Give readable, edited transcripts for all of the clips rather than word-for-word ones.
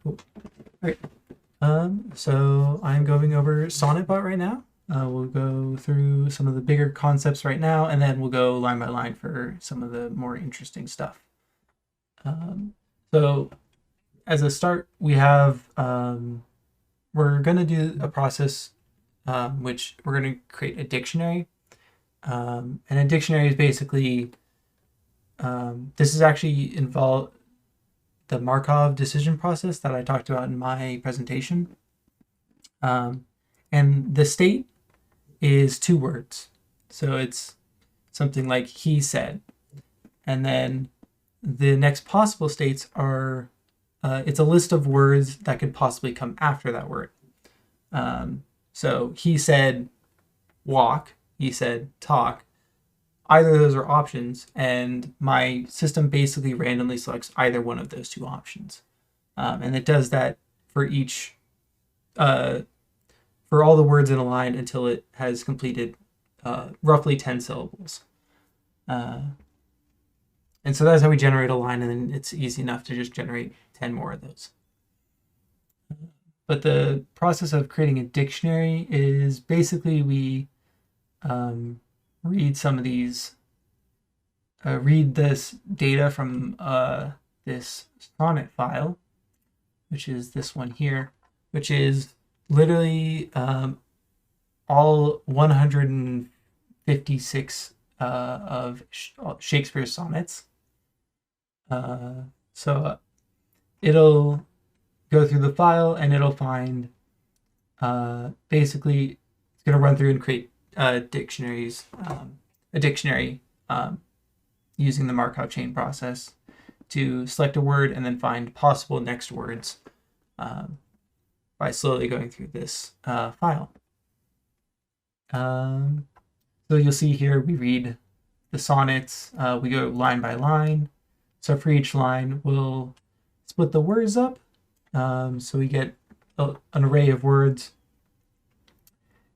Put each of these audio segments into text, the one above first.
Cool. All right. So I'm going over SonnetBot right now. We'll go through some of the bigger concepts right now, and then we'll go line by line for some of the more interesting stuff. So as a start, we have, we're going to do a process which we're going to create a dictionary. And a dictionary is basically, this is actually involved the Markov decision process that I talked about in my presentation. And the state is 2 words. So it's something like he said. And then the next possible states are, it's a list of words that could possibly come after that word. So he said walk, he said talk. Either of those are options, and my system basically randomly selects either one of those 2 options. And it does that for each, for all the words in a line until it has completed roughly 10 syllables. And so that's how we generate a line, and then it's easy enough to just generate 10 more of those. But the process of creating a dictionary is basically we read some of these, read this data from this Sonnet file, which is this one here, which is literally all 156 of Shakespeare's sonnets. So it'll go through the file and it'll find, basically it's going to run through and create dictionaries, a dictionary using the Markov chain process to select a word and then find possible next words by slowly going through this file. So you'll see here we read the sonnets, we go line by line. So for each line we'll split the words up, so we get an array of words.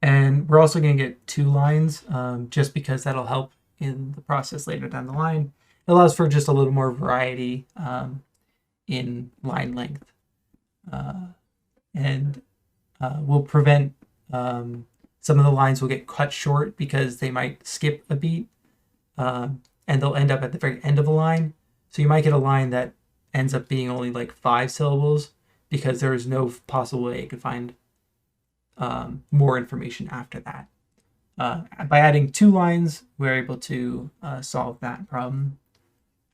And we're also going to get 2 lines, just because that'll help in the process later down the line. It allows for just a little more variety in line length. And will prevent, some of the lines will get cut short because they might skip a beat, and they'll end up at the very end of a line. So you might get a line that ends up being only like 5 syllables because there is no possible way it could find more information after that. By adding 2 lines, we're able to solve that problem,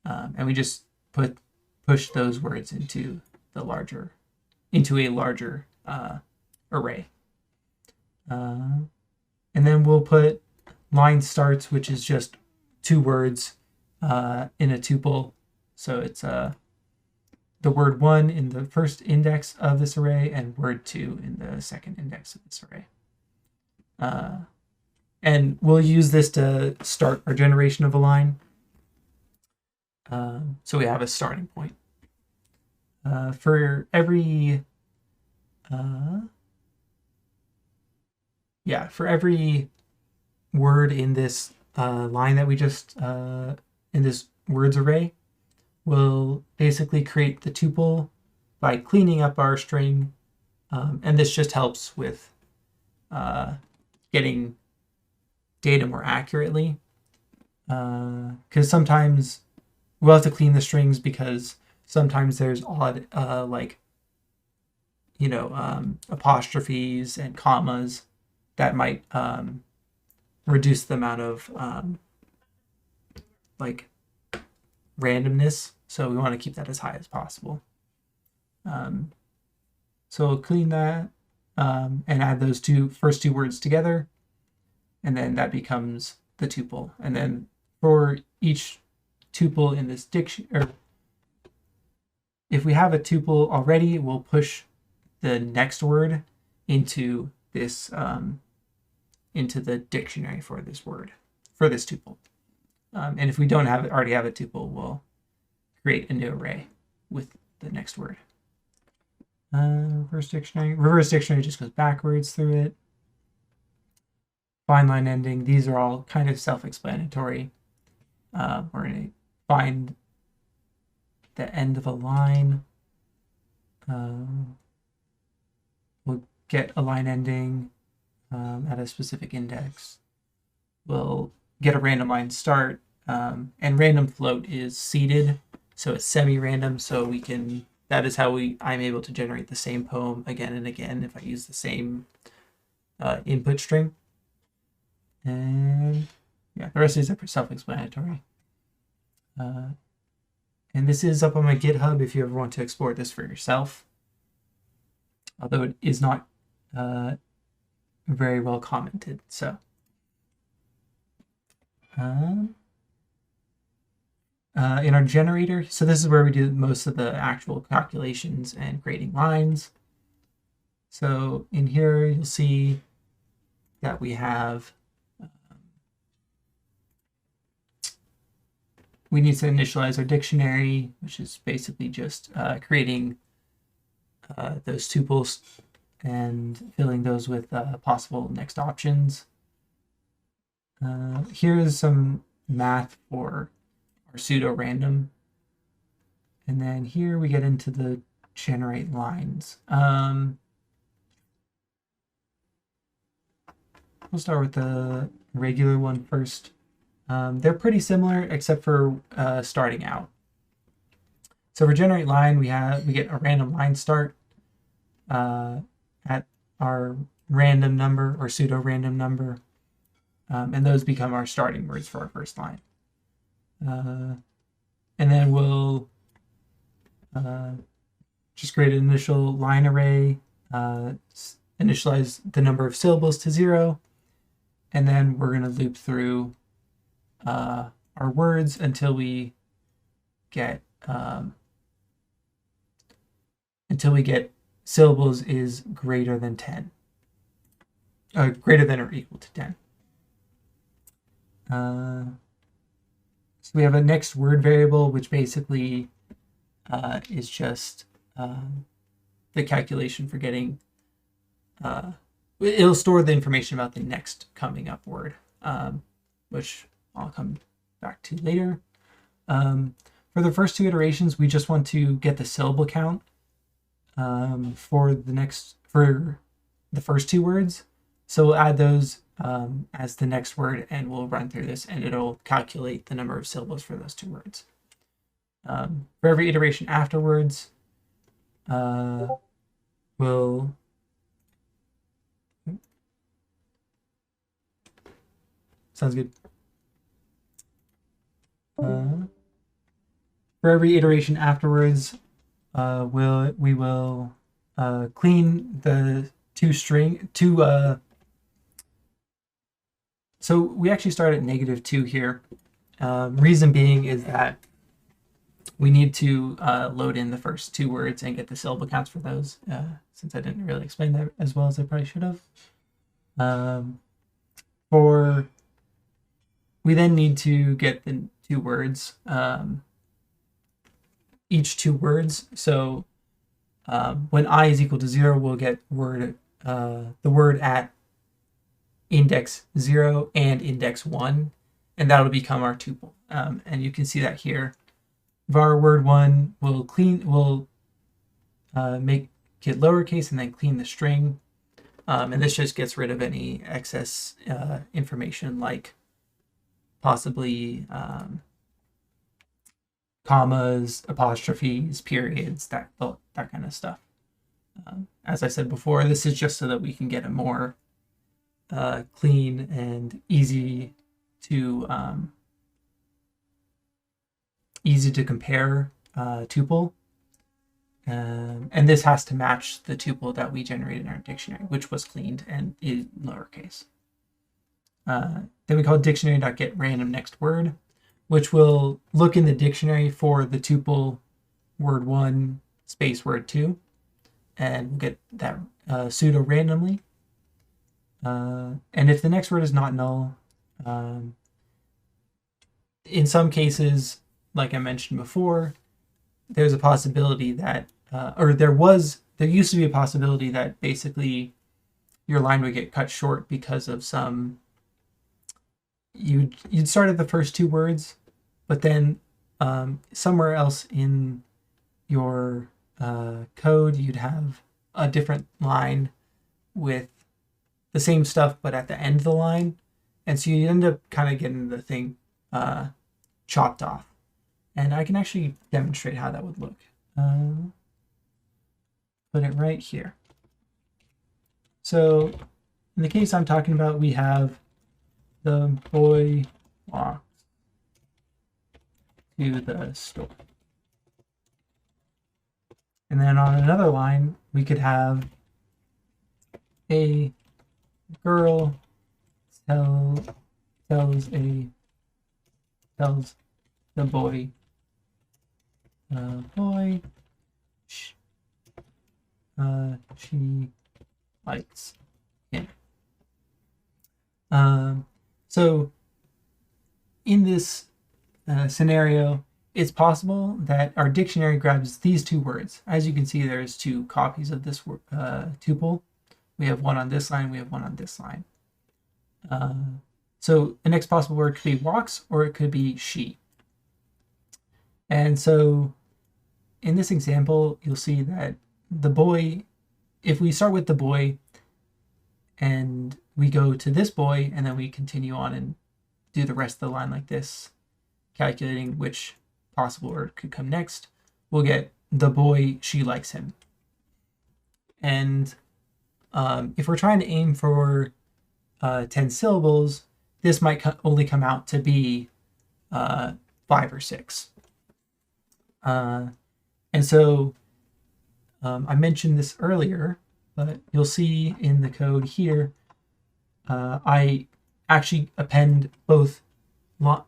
and we just push those words into a larger array. And then we'll put line starts, which is just 2 words in a tuple. So it's the word 1 in the first index of this array and word 2 in the second index of this array. And we'll use this to start our generation of a line. So we have a starting point. For every word in this line that we just, in this words array, we'll basically create the tuple by cleaning up our string. And this just helps with getting data more accurately. Because sometimes we'll have to clean the strings because sometimes there's odd, apostrophes and commas that might reduce the amount of randomness. So we want to keep that as high as possible. So we'll clean that and add those first two words together, and then that becomes the tuple. And then for each tuple in this dictionary, if we have a tuple already, we'll push the next word into this into the dictionary for this word, for this tuple. And if we don't already have a tuple, we'll create a new array with the next word. Reverse dictionary just goes backwards through it. Find line ending, these are all kind of self-explanatory. We're going to find the end of a line. we'll get a line ending at a specific index. We'll get a random line start, and random float is seeded, so it's semi-random. So we can, that is how I'm able to generate the same poem again and again if I use the same input string. And yeah, the rest is self-explanatory. And this is up on my GitHub if you ever want to explore this for yourself. Although it is not very well commented. So in our generator, so this is where we do most of the actual calculations and creating lines. So in here, you'll see that we have, we need to initialize our dictionary, which is basically just creating those tuples and filling those with possible next options. Here is some math for our pseudo-random. And then here we get into the generate lines. We'll start with the regular one first. They're pretty similar except for starting out. So for generate line, we get a random line start at our random number or pseudo-random number. And those become our starting words for our first line. And then we'll just create an initial line array, initialize the number of syllables to 0, and then we're going to loop through our words until we get syllables is greater than 10, greater than or equal to 10. So we have a next word variable, which basically is just the calculation for getting, it'll store the information about the next coming up word, which I'll come back to later. For the first two iterations, we just want to get the syllable count for the first two words. So we'll add those as the next word, and we'll run through this, and it'll calculate the number of syllables for those two words. For every iteration afterwards, we'll sounds good. For every iteration afterwards, we will clean the so we actually start at -2 here. Reason being is that we need to load in the first two words and get the syllable counts for those, since I didn't really explain that as well as I probably should have. We then need to get the two words, each two words. So when I is equal to 0, we'll get the word at index 0 and index 1, and that'll become our tuple. And you can see that here. Var word 1 will make it lowercase and then clean the string. And this just gets rid of any excess information like possibly commas, apostrophes, periods, that kind of stuff. As I said before, this is just so that we can get a more clean and easy to compare tuple. And this has to match the tuple that we generated in our dictionary, which was cleaned and is lowercase. Then we call dictionary.getRandomNextWord, which will look in the dictionary for the tuple word 1 space word 2, and we'll get that pseudo randomly. And if the next word is not null, in some cases, like I mentioned before, there's a possibility that, there used to be a possibility that basically your line would get cut short because of some, you'd start at the first two words, but then somewhere else in your code, you'd have a different line with the same stuff, but at the end of the line. And so you end up kind of getting the thing chopped off. And I can actually demonstrate how that would look. Put it right here. So in the case I'm talking about, we have the boy walks to the store. And then on another line, we could have a girl tells the boy, she likes him. So in this scenario, it's possible that our dictionary grabs these two words. As you can see, there's two copies of this tuple. We have one on this line, we have one on this line. So the next possible word could be walks, or it could be she. And so in this example, you'll see that the boy, if we start with the boy and we go to this boy, and then we continue on and do the rest of the line like this, calculating which possible word could come next, we'll get the boy, she likes him. And if we're trying to aim for 10 syllables, this might only come out to be 5 or 6. And so I mentioned this earlier, but you'll see in the code here, I actually append both one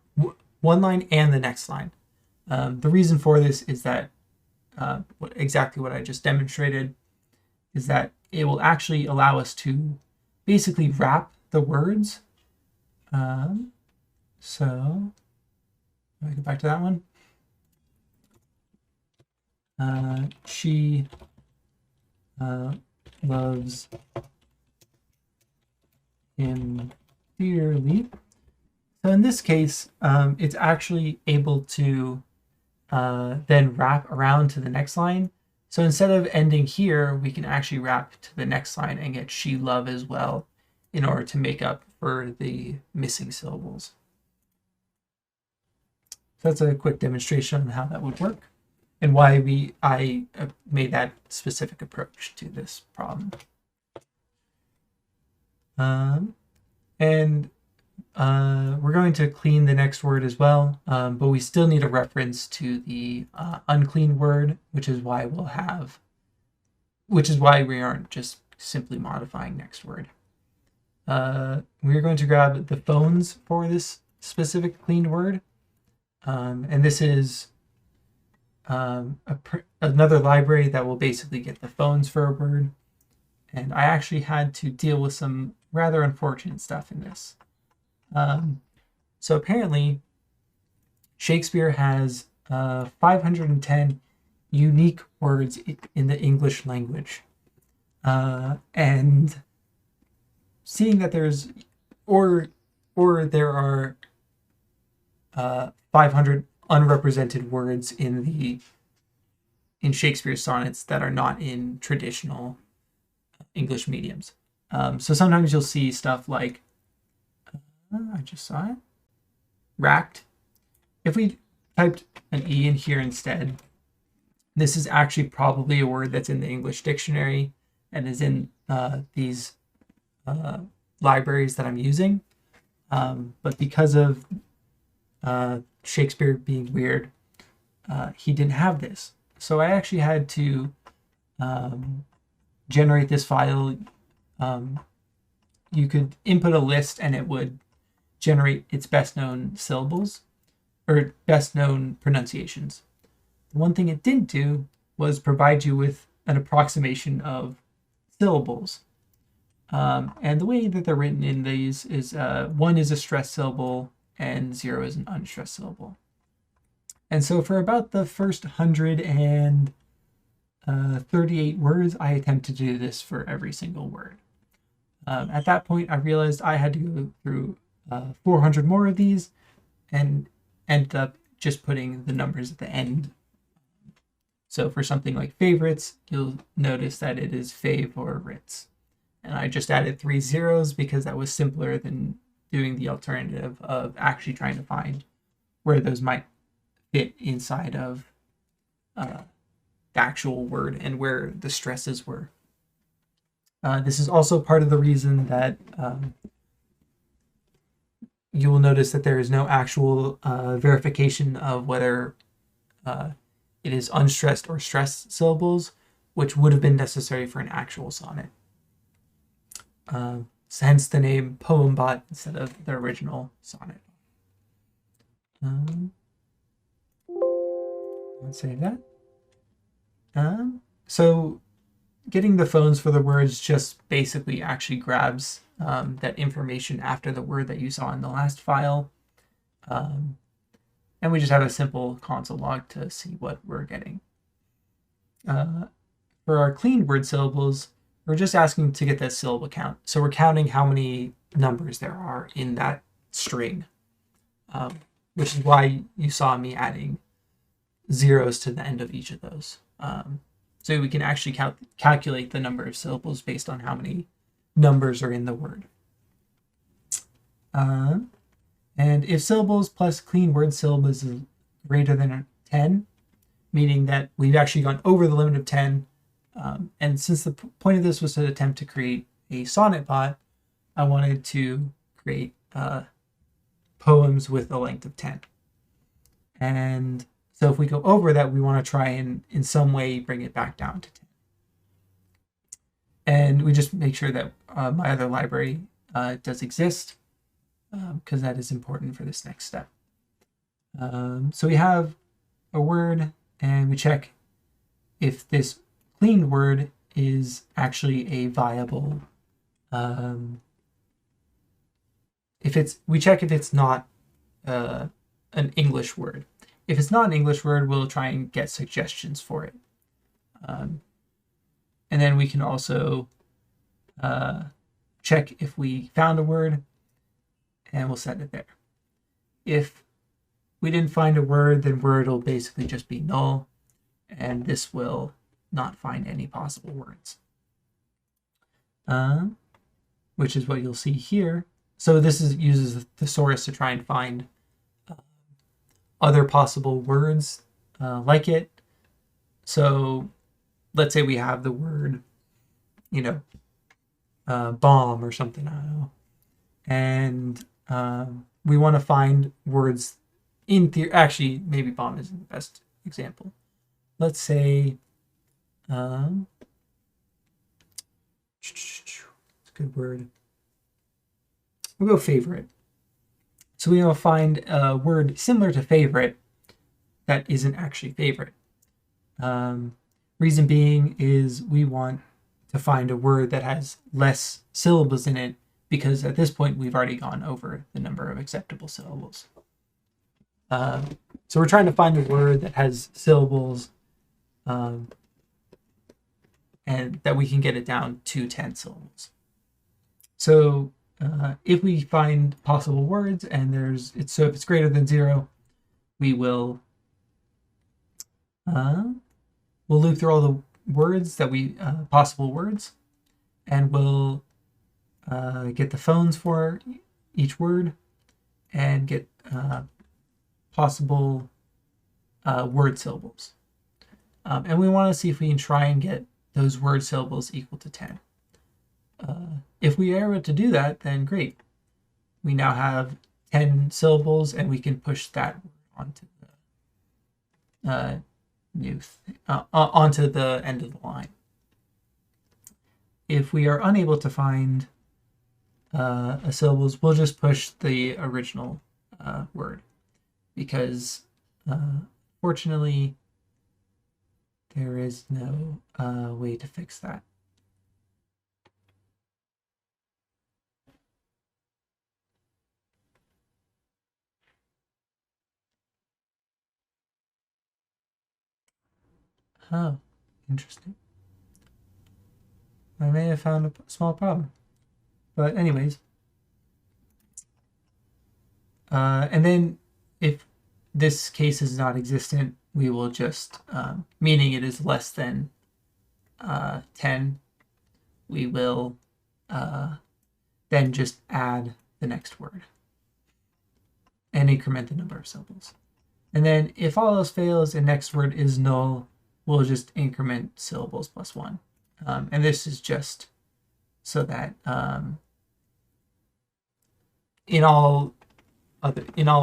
line and the next line. The reason for this is that exactly what I just demonstrated is that it will actually allow us to basically wrap the words. So let me go back to that one. She loves him dearly. So in this case, it's actually able to then wrap around to the next line. So instead of ending here, we can actually wrap to the next line and get she love as well in order to make up for the missing syllables. So that's a quick demonstration on how that would work and why I made that specific approach to this problem. We're going to clean the next word as well, but we still need a reference to the unclean word, which is why we aren't just simply modifying next word. We're going to grab the phones for this specific cleaned word, and this is another library that will basically get the phones for a word. And I actually had to deal with some rather unfortunate stuff in this. So apparently Shakespeare has 510 unique words in the English language. And seeing that there's, or there are 500 unrepresented words in Shakespeare's sonnets that are not in traditional English mediums. So sometimes you'll see stuff like, I just saw it, racked. If we typed an E in here instead, this is actually probably a word that's in the English dictionary and is in these libraries that I'm using. But because of Shakespeare being weird, he didn't have this. So I actually had to generate this file. You could input a list and it would generate its best known syllables or best known pronunciations. The one thing it didn't do was provide you with an approximation of syllables. And the way that they're written in these is 1 is a stressed syllable and 0 is an unstressed syllable. And so for about the first 138 words, I attempted to do this for every single word. At that point, I realized I had to go through 400 more of these and ended up just putting the numbers at the end So for something like favorites, you'll notice that it is favorites. And I just added 3 zeros because that was simpler than doing the alternative of actually trying to find where those might fit inside of the actual word and where the stresses were. This is also part of the reason that you will notice that there is no actual verification of whether it is unstressed or stressed syllables, which would have been necessary for an actual sonnet. Hence the name SonnetBot instead of the original sonnet. Let's save that. So getting the phones for the words just basically actually grabs that information after the word that you saw in the last file. And we just have a simple console log to see what we're getting. For our clean word syllables, we're just asking to get that syllable count. So we're counting how many numbers there are in that string, which is why you saw me adding zeros to the end of each of those. So we can actually calculate the number of syllables based on how many numbers are in the word. And if syllables plus clean word syllables is greater than 10, meaning that we've actually gone over the limit of 10, and since the point of this was to attempt to create a SonnetBot, I wanted to create poems with a length of 10. And so if we go over that, we want to try and in some way bring it back down to 10. And we just make sure that my other library does exist, because that is important for this next step. So we have a word, and we check if this cleaned word is actually a viable. We check if it's not an English word. If it's not an English word, we'll try and get suggestions for it. And then we can also check if we found a word, and we'll set it there. If we didn't find a word, then word will basically just be null, and this will not find any possible words, which is what you'll see here. So this uses the thesaurus to try and find other possible words like it. So let's say we have the word, bomb or something, I don't know. And we want to find words in theory. Actually, maybe bomb isn't the best example. Let's say, it's a good word. We'll go favorite. So we will find a word similar to favorite that isn't actually favorite. Reason being is we want to find a word that has less syllables in it, because at this point we've already gone over the number of acceptable syllables. So we're trying to find a word that has syllables and that we can get it down to 10 syllables. So if we find possible words and if it's greater than 0, we will we'll loop through all the words that possible words, and we'll get the phones for each word and get possible word syllables. And we want to see if we can try and get those word syllables equal to 10. If we are able to do that, then great. We now have 10 syllables, and we can push that onto the onto the end of the line. If we are unable to find syllables, we'll just push the original word, because fortunately there is no way to fix that. Oh, interesting. I may have found a small problem. But anyways. And then if this case is not existent, we will just, meaning it is less than 10, we will then just add the next word and increment the number of syllables. And then if all else fails and next word is null, we'll just increment syllables plus 1. And this is just so that in all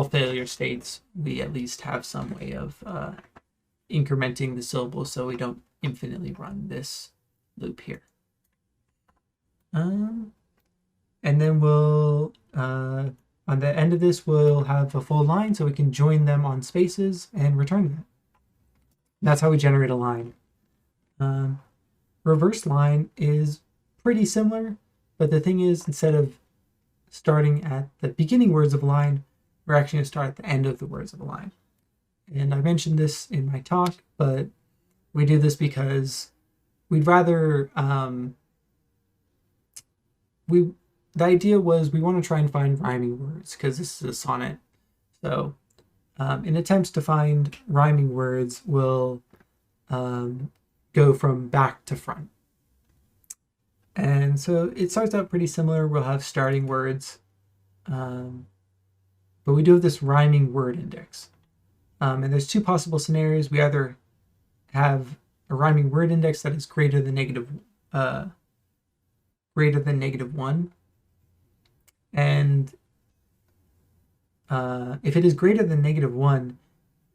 failure states, we at least have some way of incrementing the syllables so we don't infinitely run this loop here. And then we'll, on the end of this, we'll have a full line so we can join them on spaces and return that. That's how we generate a line. Reverse line is pretty similar, but the thing is, instead of starting at the beginning words of a line, we're actually going to start at the end of the words of a line. And I mentioned this in my talk, but we do this because we'd rather, the idea was we want to try and find rhyming words because this is a sonnet. So in attempts to find rhyming words, we'll go from back to front. And so it starts out pretty similar. We'll have starting words, but we do have this rhyming word index. And there's two possible scenarios. We either have a rhyming word index that is greater than negative 1. And if it is greater than -1,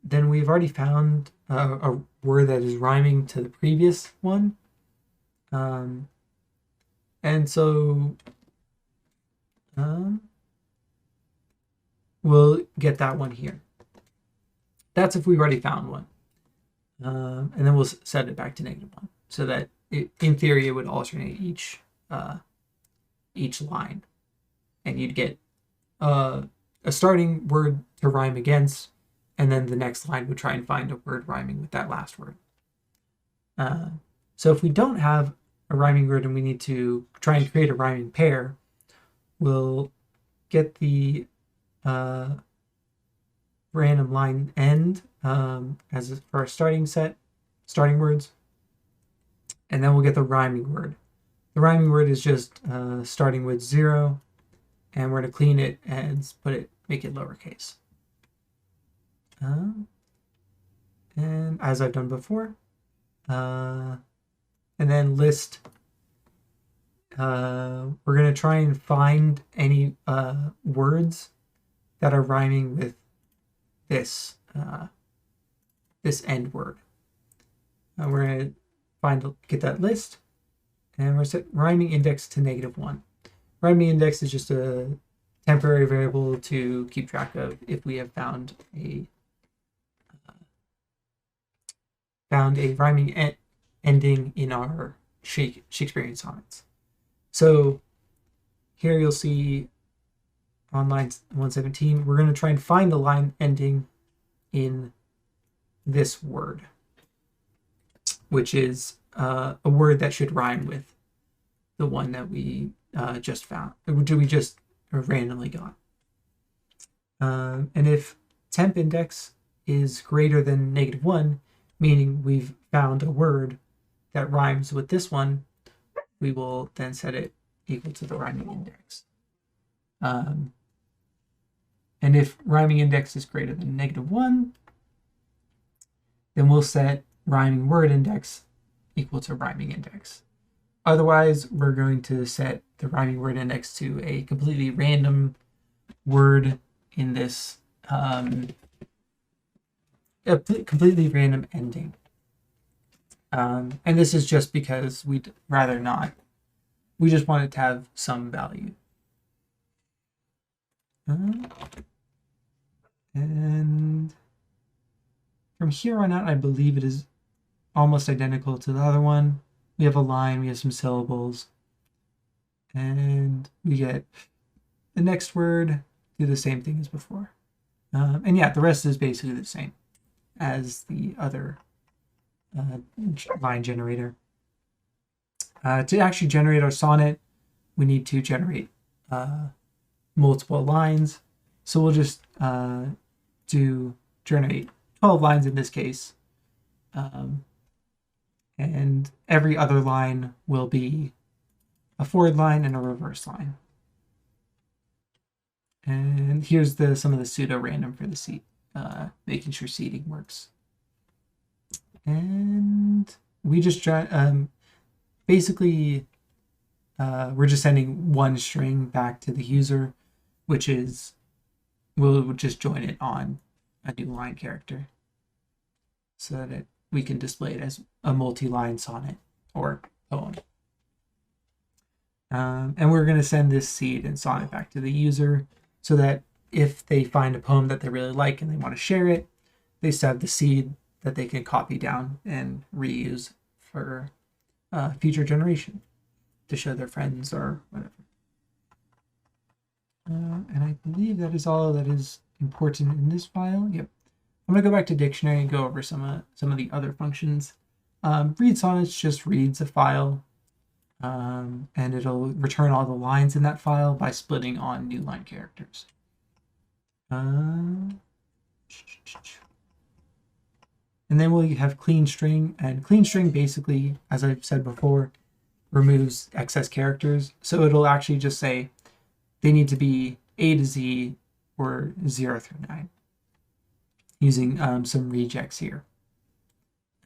then we've already found a word that is rhyming to the previous one. And so we'll get that one here. That's if we've already found one. And then we'll set it back to -1 so that in theory it would alternate each line. And you'd get a starting word to rhyme against, and then the next line would try and find a word rhyming with that last word. So if we don't have a rhyming word and we need to try and create a rhyming pair, we'll get the random line end as for our starting words, and then we'll get the rhyming word. The rhyming word is just starting with 0, and we're going to clean it and make it lowercase. And as I've done before, and then list. We're going to try and find any words that are rhyming with this this end word. We're going to get that list, and we're set rhyming index to -1. Rhyming index is just a temporary variable to keep track of if we have found a rhyming ending in our Shakespearean sonnets. So here you'll see on line 117, we're going to try and find the line ending in this word, which is a word that should rhyme with the one that we just found, we just randomly got. And if temp index is greater than -1, meaning we've found a word that rhymes with this one, we will then set it equal to the rhyming index. And if rhyming index is greater than -1, then we'll set rhyming word index equal to rhyming index. Otherwise, we're going to set the rhyming word index to a completely random word in this a completely random ending. And this is just because we'd rather not. We just want it to have some value. And from here on out, I believe it is almost identical to the other one. We have a line, we have some syllables, and we get the next word, do the same thing as before. And yeah, the rest is basically the same as the other line generator. To actually generate our sonnet, we need to generate multiple lines. So we'll just generate 12 lines in this case. And every other line will be a forward line and a reverse line. And here's some of the pseudo random for the seed, making sure seeding works. And we just basically we're just sending one string back to the user, which is we'll just join it on a new line character so that we can display it as a multi-line sonnet or poem. And we're going to send this seed and sonnet back to the user so that if they find a poem that they really like and they want to share it, they still have the seed that they can copy down and reuse for future generation to show their friends or whatever. And I believe that is all that is important in this file. Yep. I'm going to go back to dictionary and go over some of the other functions. Read sonnets just reads a file, and it'll return all the lines in that file by splitting on new line characters. And then we'll have clean string, and clean string basically, as I've said before, removes excess characters. So it'll actually just say they need to be A to Z or 0 through 9, using some rejects here.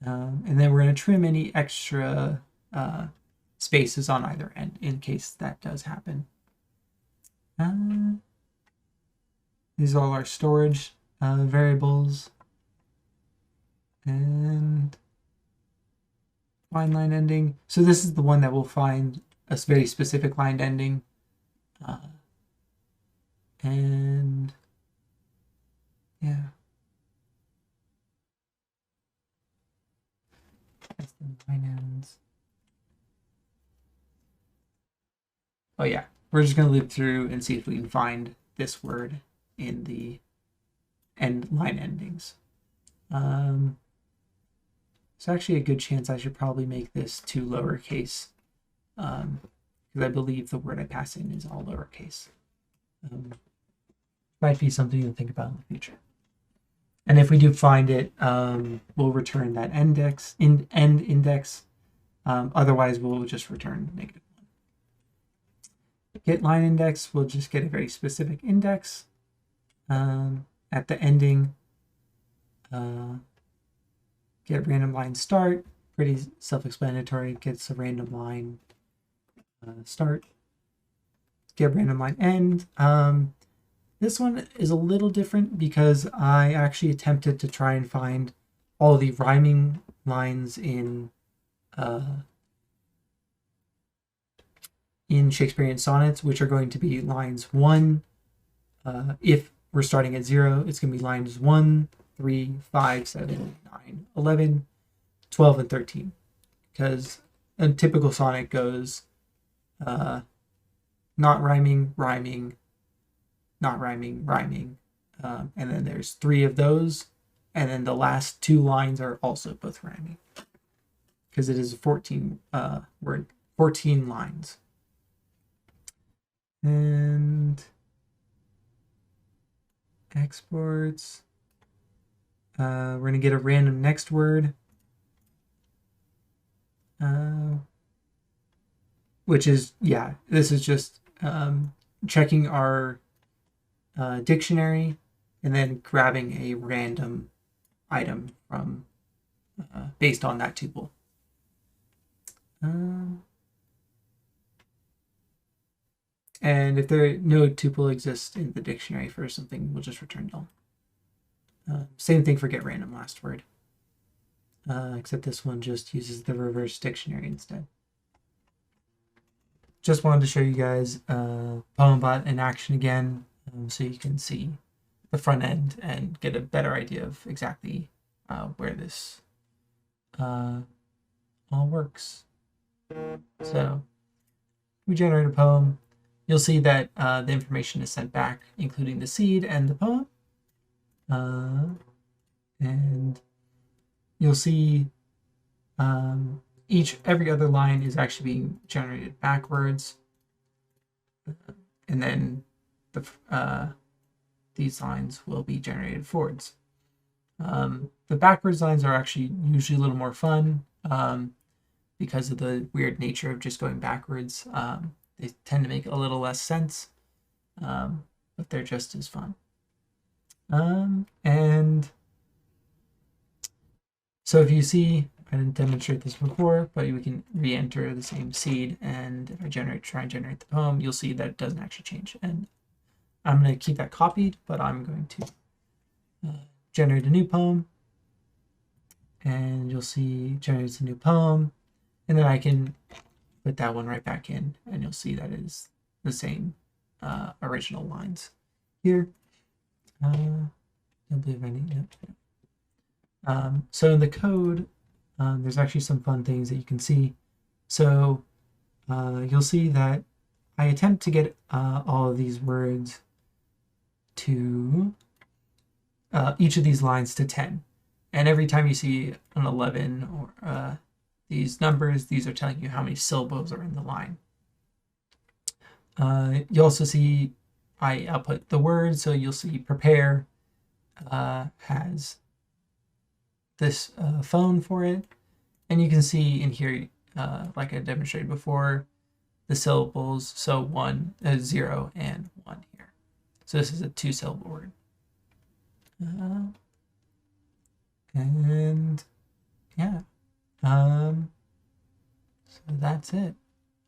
And then we're going to trim any extra spaces on either end in case that does happen. These are all our storage variables. And find line ending. So this is the one that will find a very specific line ending. And yeah. That's the line ends. Oh yeah, we're just going to loop through and see if we can find this word in the line endings. It's actually a good chance I should probably make this 2 lowercase, because I believe the word I pass in is all lowercase. Might be something to think about in the future. And if we do find it, we'll return that end index. Otherwise, we'll just return -1. Get line index, we'll just get a very specific index. At the ending, get random line start, pretty self-explanatory, gets a random line start. Get random line end. This one is a little different because I actually attempted to try and find all the rhyming lines in Shakespearean sonnets, which are going to be lines 1. If we're starting at 0, it's going to be lines 1, 3, 5, 7, 9, 11, 12, and 13. Because a typical sonnet goes not rhyming, rhyming, not rhyming, rhyming. And then there's 3 of those. And then the last 2 lines are also both rhyming. Because it is 14 lines. And exports. We're going to get a random next word. Which is, yeah, this is just checking our dictionary and then grabbing a random item from based on that tuple. And if no tuple exists in the dictionary for something, we'll just return null. Same thing for get random last word, except this one just uses the reverse dictionary instead. Just wanted to show you guys PoemBot in action again, so you can see the front end and get a better idea of exactly where this all works. So we generate a poem. You'll see that the information is sent back, including the seed and the poem. And you'll see every other line is actually being generated backwards. And then these lines will be generated forwards. The backwards lines are actually usually a little more fun because of the weird nature of just going backwards. They tend to make a little less sense, but they're just as fun. And so if you see, I didn't demonstrate this before, but we can re-enter the same seed, and if I try and generate the poem, you'll see that it doesn't actually change. And I'm going to keep that copied, but I'm going to generate a new poem, and you'll see generates a new poem, and then I can put that one right back in, and you'll see that it is the same original lines here. Don't believe I need it. So in the code, there's actually some fun things that you can see. So you'll see that I attempt to get all of these words to each of these lines to 10. And every time you see an 11 or these numbers, these are telling you how many syllables are in the line. You also see I output the word, so you'll see prepare has this phone for it. And you can see in here, like I demonstrated before, the syllables, so 1, 0, and 1 here. So this is a 2-syllable word. And yeah, so that's it.